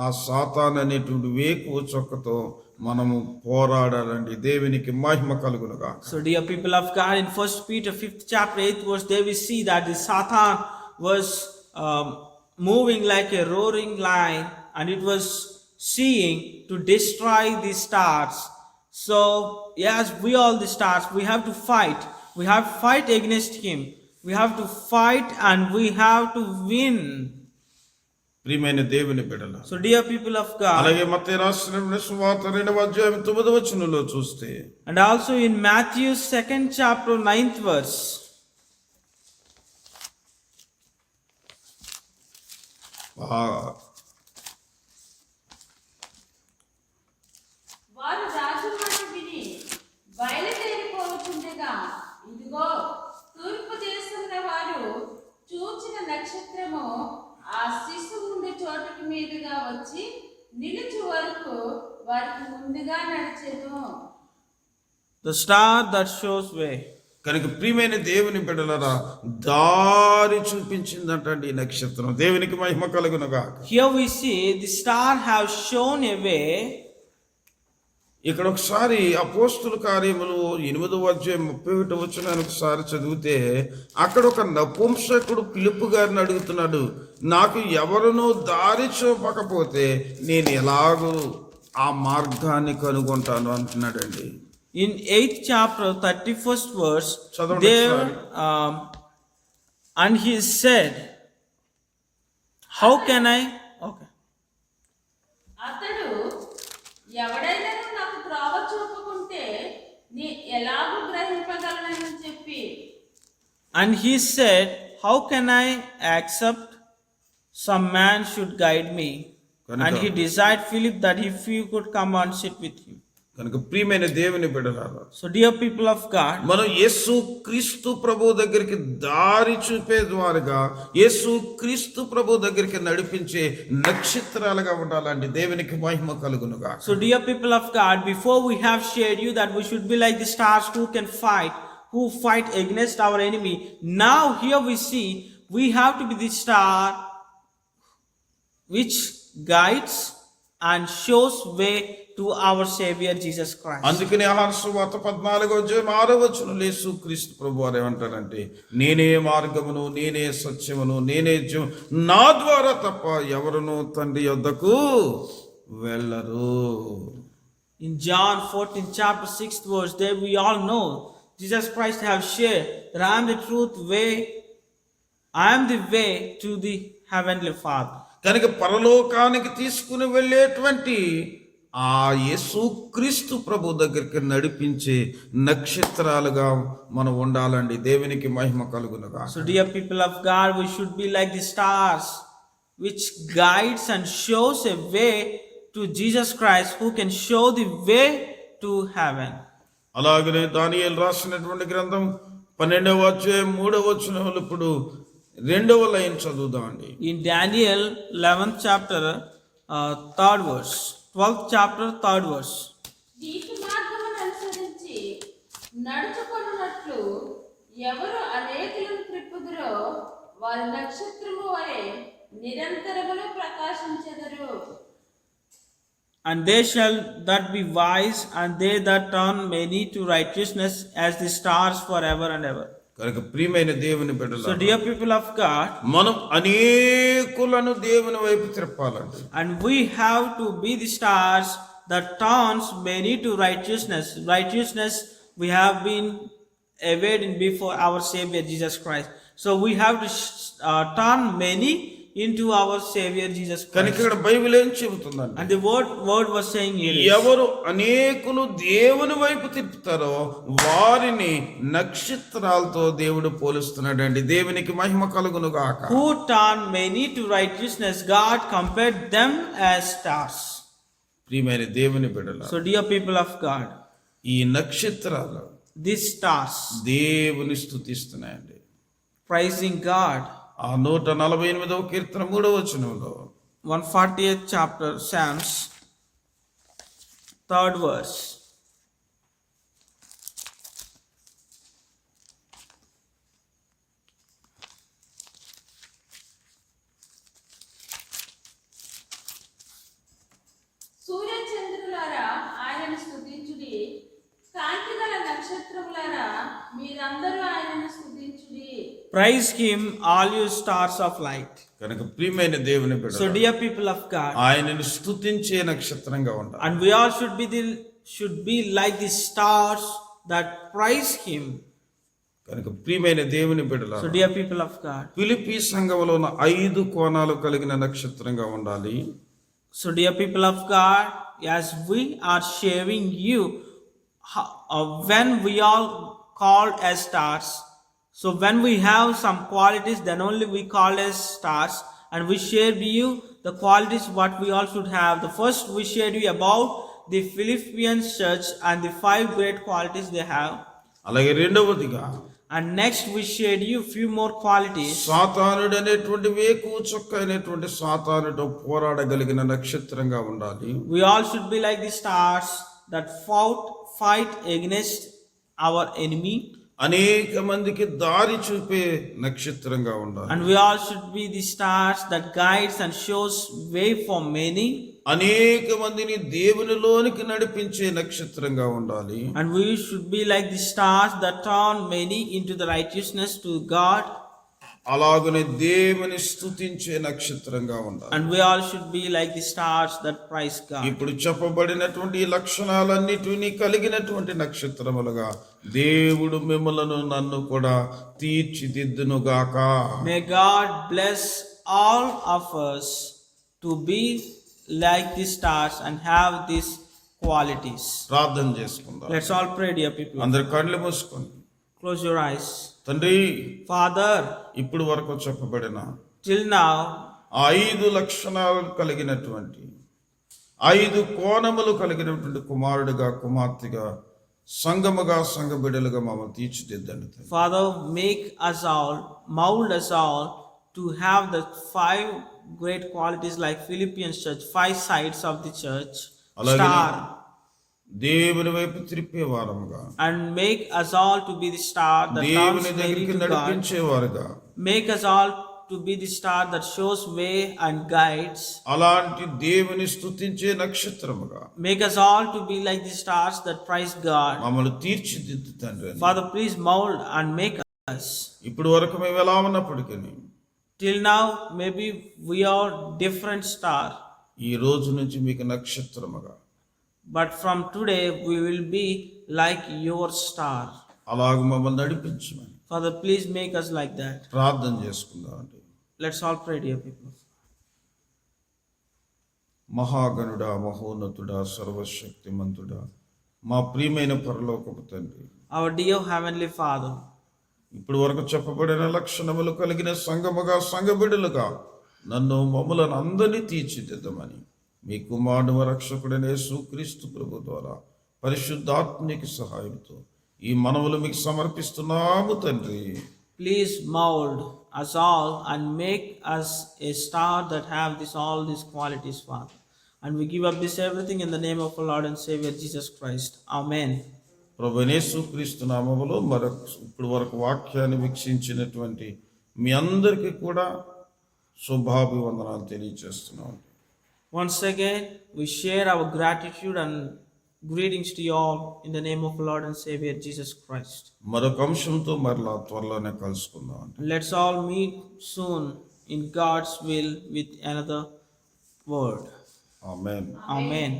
ఆ సాతాను అనేటువంటి వేకువ చొక్కతో మనము పోరాడాలండి. దేవునికి మహిమ కలుగునుగా. So dear people of God, in 1 Peter 5th chapter 8th verse, there we see that the Satan was moving like a roaring lion, and it was seeing to destroy the stars. So yes, we all the stars, we have to fight. We have to fight against him. We have to fight and we have to win. ప్రియమైన దేవుని బిడ్డల So, dear people of God, అలాగే మత్తయి రాసిన సువార్త 2వ అధ్యాయం 9వ వచనంలో చూస్తే and also in Matthew 2nd chapter 9th verse, వారు రాజు మాట విని బయలుదేరిపోవచ్చుండగా ఇదిగో తూర్పు దేశమున వారు చూచిన నక్షత్రము ఆ శిశువు ఉండే చోటుకి మీదుగా వచ్చి నిలుచు వరకు వారికి ముందుగా నడిచెను. the star that shows way. కనుక ప్రియమైన దేవుని బిడ్డలరా దారి చూపించిందంటండి ఈ నక్షత్రం. దేవునికి మహిమ కలుగునుగా. Here we see the star have shown a way. ఇక్కడ ఒకసారి అపోస్తుల కార్యములు 8వ అధ్యాయం 31వ వచనాన్ని ఒకసారి చదివితే అక్కడ ఒక నపుంసకుడు ఫిలిప్పు గారిని అడుగుతున్నాడు, నాకు ఎవరునూ దారి చూపకపోతే నేను ఎలాగూ ఆ మార్గాన్ని కనుగొంటాను అంటున్నాడండి. In 8th chapter 31st verse, చదవండి there and he said, how can I? Okay. అతడు ఎవడైనా నాకు త్రోవ చూపుకుంటే నీ ఎలాగూ గ్రహింపగలనని చెప్పి, And he said, how can I accept some man should guide me? And he desired Philip that if he could come and sit with him. కనుక ప్రియమైన దేవుని బిడ్డలారా, So, dear people of God, మనం యేసు క్రీస్తు ప్రభు దగ్గరికి దారి చూపే ద్వారాగా యేసు క్రీస్తు ప్రభు దగ్గరికి నడిపించే నక్షత్రాలుగా ఉండాలండి. దేవునికి మహిమ కలుగునుగా. So, dear people of God, before we have shared you that we should be like the stars who can fight, who fight against our enemy. Now here we see we have to be the star which guides and shows way to our Savior Jesus Christ. అందుకని ఆహార సువార్త 14వ అధ్యాయం 6వ వచనంలో యేసు క్రీస్తు ప్రభు వారు ఏమంటారంటే, నేనే మార్గమును, నేనే సత్యమును, నేనే జీవం, నా ద్వారా తప్ప ఎవరునూ తండ్రి యొద్దకు వెళ్ళరు. In John 14th chapter 6th verse, there we all know Jesus Christ have shared that I am the truth way, I am the way to the heavenly Father. కనుక పరలోకానికి తీసుకుని వెళ్ళేటువంటి ఆ యేసు క్రీస్తు ప్రభు దగ్గరికి నడిపించే నక్షత్రాలుగా మనం ఉండాలండి. దేవునికి మహిమ కలుగునుగా. So, dear people of God, we should be like the stars which guides and shows a way to Jesus Christ, who can show the way to heaven. అలాగనే దానియేలు రాసినటువంటి గ్రంథం 12వ అధ్యాయం 3వ వచనంలో ఇప్పుడు 2వ line చదువుదామండి. In Daniel 11th chapter 3rd verse, 12th chapter 3rd verse. నీతి మార్గమును అనుసరించి నడుచుకొనున్నట్లు ఎవరు అనేకులను త్రిప్పుదురో వారి నక్షత్రము వలె నిరంతరములు ప్రకాశించెదరు. And they shall that be wise, and they that turn many to righteousness as the stars forever and ever. కనుక ప్రియమైన దేవుని So, బిడ్డలారా, dear people of God, మనం అనేకులను దేవుని వైపు తిప్పాలండి. and we have to be the stars that turns many to righteousness. Righteousness we have been awaiting before our Savior Jesus Christ. So we have to turn many into our Savior Jesus కనుక Christ. ఇక్కడ Bible ఏం చెబుతుందండి, And the word was saying here is, ఎవరు అనేకులు దేవుని వైపు తిప్పుతారో వారిని నక్షత్రాలతో దేవుడు పోలుస్తున్నాడండి. దేవునికి మహిమ కలుగును గాక. who turn many to righteousness, God compared them as stars. ప్రియమైన దేవుని బిడ్డలారా, So, dear people of God, ఈ నక్షత్రాలు these stars దేవుని స్తుతిస్తున్నాయండి. praising God. ఆ 148వ కీర్తన 3వ వచనంలో 148th chapter Psalms 3rd verse. సూర్యచంద్రులారా ఆయనను స్తుతించుడి, కాంతిగల నక్షత్రములారా మీరందరూ ఆయనను స్తుతించుడి. Praise him, all you stars of light. కనుక ప్రియమైన దేవుని So, బిడ్డలారా, dear people of God, ఆయనను స్తుతించే నక్షత్రంగా ఉండాలి. and we all should be like the stars that praise him. కనుక ప్రియమైన దేవుని బిడ్డలారా, So, dear people of God, Philippi సంఘములో ఉన్న 5 కోణాలు కలిగిన నక్షత్రంగా ఉండాలి. so dear people of God, as we are sharing you, when we are called as stars, so when we have some qualities, then only we call as stars, and we shared you the qualities what we all should have. The first we shared you about the Philippians church and the 5 great qualities they have, అలాగే రెండవదిగా and next we shared you few more qualities. సాతానుడు అనేటువంటి వేకువ చుక్క అయినటువంటి సాతానుతో పోరాడగలిగిన నక్షత్రంగా ఉండాలి. We all should be like the stars that fight against our enemy, అనేక మందికి దారి చూపే నక్షత్రంగా ఉండాలి. and we all should be the stars that guides and shows way for many, అనేక మందిని దేవునిలోనికి నడిపించే నక్షత్రంగా ఉండాలి. and we should be like the stars that turn many into the righteousness to God, అలాగనే దేవుని స్తుతించే నక్షత్రంగా ఉండాలి. and we all should be like the stars that praise God. ఇప్పుడు చెప్పబడినటువంటి ఈ లక్షణాలన్నిటినీ కలిగినటువంటి నక్షత్రములుగా దేవుడు మిమ్మలను నన్ను కూడా తీర్చిదిద్దునుగాక. May God bless all of us to be like the stars and have these qualities. ప్రార్థన చేసుకుందాం. Let's all pray, dear people. అందరు కళ్ళు మూసుకోండి. Close your eyes. తండ్రి, Father, ఇప్పుడు వరకు చెప్పబడిన till now, 5 లక్షణాలు కలిగినటువంటి 5 కోణములు కలిగినటువంటి కుమారుడిగా కుమార్తెగా సంఘముగా సంఘ బిడ్డలుగా మమ్మల్ని తీర్చిదిద్దండి. Father, make us all, mold us all to have the 5 great qualities like Philippians church, 5 sides of the church, అలాగే star, దేవుని వైపు త్రిప్పే వారముగా, and make us all to be the star that turns దేవుని many దగ్గరికి to God. నడిపించేవారుగా, Make us all to be the star that shows way and guides. అలాంటి దేవుని స్తుతించే నక్షత్రముగా Make us all to be like the stars that praise God. మమ్మల్ని తీర్చిదిద్దు తండ్రి. Father, please mold and make us. ఇప్పుడు వరకు మేము ఎలా ఉన్నప్పటికీ Till now, maybe we are different star, ఈ రోజు నుంచి మీకు నక్షత్రముగా, but from today we will be like your star. అలాగ మమ్మల్ని నడిపించమని Father, please make us like that. ప్రార్థన చేసుకుందాం అండి. Let's all pray, dear people. మహాగణుడా, మహోన్నతుడా, సర్వశక్తిమంతుడా, మా ప్రియమైన పరలోకపు తండ్రి, Our dear Heavenly Father, ఇప్పుడు వరకు చెప్పబడిన లక్షణములు కలిగిన సంఘముగా సంఘ బిడ్డలుగా నన్ను మమ్మలను అందరినీ తీర్చిదిద్దమని మీ కుమారుడు రక్షకుడైన యేసుక్రీస్తు ప్రభు ద్వారా పరిశుద్ధాత్మకి సహాయంతో ఈ మనవులు మీకు సమర్పిస్తున్నాము తండ్రి. please mold us all and make us a star that have all these qualities, Father. And we give up this everything in the name of our Lord and Savior Jesus Christ. Amen. ప్రభు యేసుక్రీస్తు నామములో ఇప్పుడు వరకు వాక్యాన్ని వీక్షించినటువంటి మీ అందరికీ కూడా శుభాభివందనాలు తెలియజేస్తున్నాం. Once again, we share our gratitude and greetings to you all in the name of our Lord and Savior Jesus Christ. మరొక అంశంతో మరలా త్వరలోనే కలుసుకుందాం. Let's all meet soon in God's will with another word. Amen. Amen.